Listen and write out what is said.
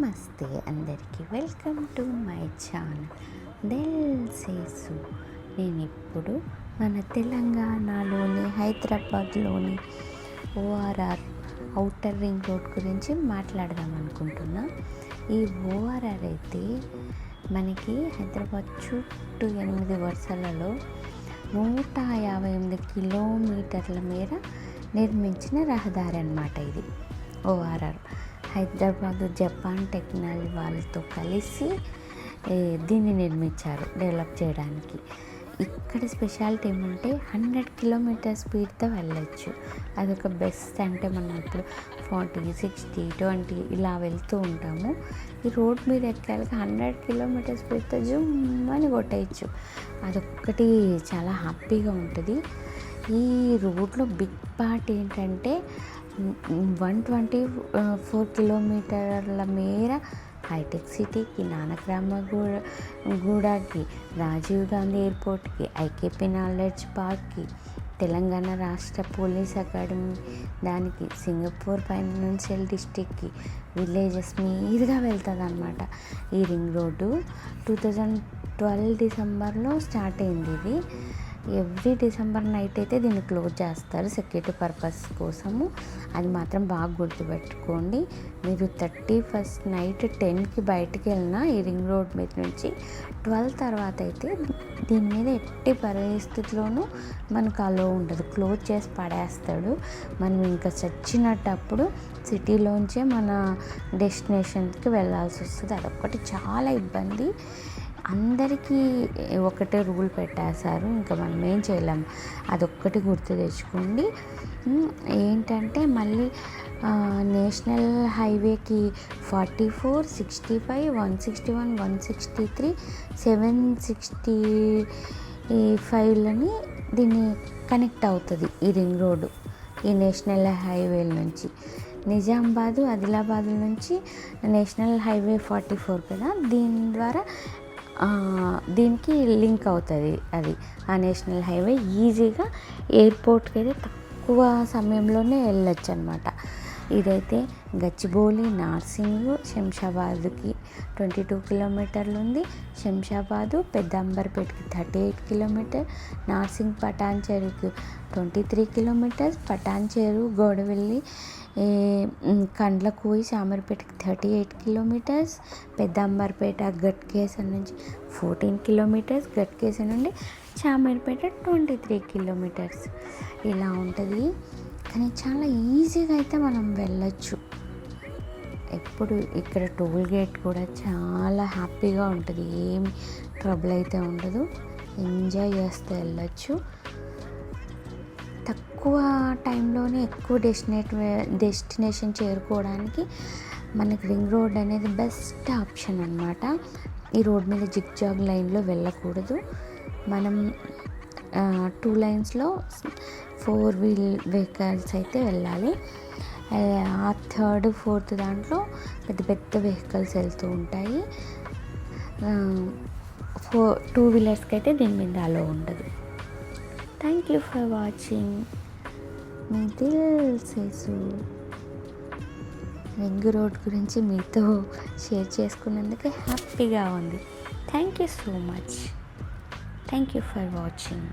నమస్తే అందరికీ, welcome to my channel Dil Sesu. నేను ఇప్పుడు మన తెలంగాణలోని హైదరాబాద్లోని ఓఆర్ఆర్ ఔటర్ రింగ్ రోడ్ గురించి మాట్లాడదాం అనుకుంటున్నా. ఈ ఓఆర్ఆర్ అయితే మనకి హైదరాబాద్ చుట్టూ 8 వరుసలలో 158 కిలోమీటర్ల మేర నిర్మించిన రహదారి అన్నమాట. ఇది ఓఆర్ఆర్ హైదరాబాదు జపాన్ టెక్నాలజీ వాళ్ళతో కలిసి దీన్ని నిర్మించారు డెవలప్ చేయడానికి. ఇక్కడ స్పెషాలిటీ ఏమంటే 100 కిలోమీటర్ స్పీడ్తో వెళ్ళచ్చు. అదొక బెస్ట్. అంటే మనం ఇప్పుడు 40, 60, 20 ఇలా వెళ్తూ ఉంటాము. ఈ రోడ్ మీద ఎక్కాలకి 100 కిలోమీటర్ స్పీడ్తో జుమ్మని కొట్టేయచ్చు. అదొక్కటి చాలా హ్యాపీగా ఉంటుంది. ఈ రోడ్లో బిగ్ పార్ట్ ఏంటంటే 124 కిలోమీటర్ల మేర హైటెక్ సిటీకి, నానక్రామగూడకి, రాజీవ్ గాంధీ ఎయిర్పోర్ట్కి, ఐకేపీ నాలెడ్జ్ పార్క్కి, తెలంగాణ రాష్ట్ర పోలీస్ అకాడమీ దానికి, సింగపూర్ ఫైనాన్షియల్ డిస్ట్రిక్ట్కి, విలేజెస్ మీదుగా వెళ్తుంది అన్నమాట. ఈ రింగ్ రోడ్డు 2012 డిసెంబర్లో స్టార్ట్ అయింది. ఇది ఎవ్రీ డిసెంబర్ నైట్ అయితే దీన్ని క్లోజ్ చేస్తారు సెక్యూరిటీ పర్పస్ కోసము. అది మాత్రం బాగా గుర్తుపెట్టుకోండి. మీరు 31st నైట్ 10కి బయటికి వెళ్ళినా ఈ రింగ్ రోడ్ మీద నుంచి 12 తర్వాత అయితే దీని మీద ఎట్టి పరిస్థితుల్లోనూ మనకు అలో ఉండదు. క్లోజ్ చేసి పడేస్తాడు. మనం ఇంకా చచ్చినట్టప్పుడు సిటీలోంచే మన డెస్టినేషన్కి వెళ్ళాల్సి వస్తుంది. అదొక్కటి చాలా ఇబ్బంది. అందరికీ ఒకటే రూల్ పెట్టేశారు, ఇంకా మనం ఏం చేయలేము. అదొక్కటి గుర్తు తెచ్చుకోండి. ఏంటంటే మళ్ళీ నేషనల్ హైవేకి 44, 65, 161, 163, 765లని దీన్ని కనెక్ట్ అవుతుంది ఈ రింగ్ రోడ్డు. ఈ నేషనల్ హైవేల నుంచి నిజామాబాదు, ఆదిలాబాద్ నుంచి నేషనల్ హైవే 44 కదా, దీని ద్వారా దీనికి లింక్ అవుతుంది. అది ఆ నేషనల్ హైవే ఈజీగా ఎయిర్పోర్ట్కి అయితే తక్కువ సమయంలోనే వెళ్ళొచ్చు అనమాట. ఇదైతే గచ్చిబౌలి, నార్సింగ్, శంషాబాద్కి 22 కిలోమీటర్లు ఉంది. శంషాబాదు పెద్ద అంబర్పేటకి 38 కిలోమీటర్, నార్సింగ్ పటాన్చెరుకి 23 కిలోమీటర్స్, పటాన్చెరు, గోడవెల్లి, కండ్లకోయి, శామర్పేటకి 38 కిలోమీటర్స్, పెద్ద అంబర్పేట గట్కేసర్ నుంచి 14 కిలోమీటర్స్, గట్కేసర్ నుండి శామర్పేట 23 కిలోమీటర్స్ ఇలా ఉంటుంది. కానీ చాలా ఈజీగా అయితే మనం వెళ్ళచ్చు. ఎప్పుడు ఇక్కడ టోల్ గేట్ కూడా చాలా హ్యాపీగా ఉంటుంది. ఏమి ట్రబుల్ అయితే ఉండదు. ఎంజాయ్ చేస్తూ వెళ్ళచ్చు. తక్కువ టైంలోనే ఎక్కువ డెస్టినేషన్ చేరుకోవడానికి మనకి రింగ్ రోడ్ అనేది బెస్ట్ ఆప్షన్ అన్నమాట. ఈ రోడ్ మీద జిగ్జాగ్ లైన్లో వెళ్ళకూడదు. మనం 2 లైన్స్లో 4 వీల్ వెహికల్స్ అయితే వెళ్ళాలి. ఆ 3rd, 4th దాంట్లో పెద్ద పెద్ద వెహికల్స్ వెళ్తూ ఉంటాయి. 2 వీలర్స్కి అయితే దీని మీద అలో ఉండదు. Thank you for watching. మీ దిల్ సేసు. రింగ్ రోడ్ గురించి మీతో షేర్ చేసుకున్నందుకు హ్యాపీగా ఉంది. Thank you so much. Thank you for watching.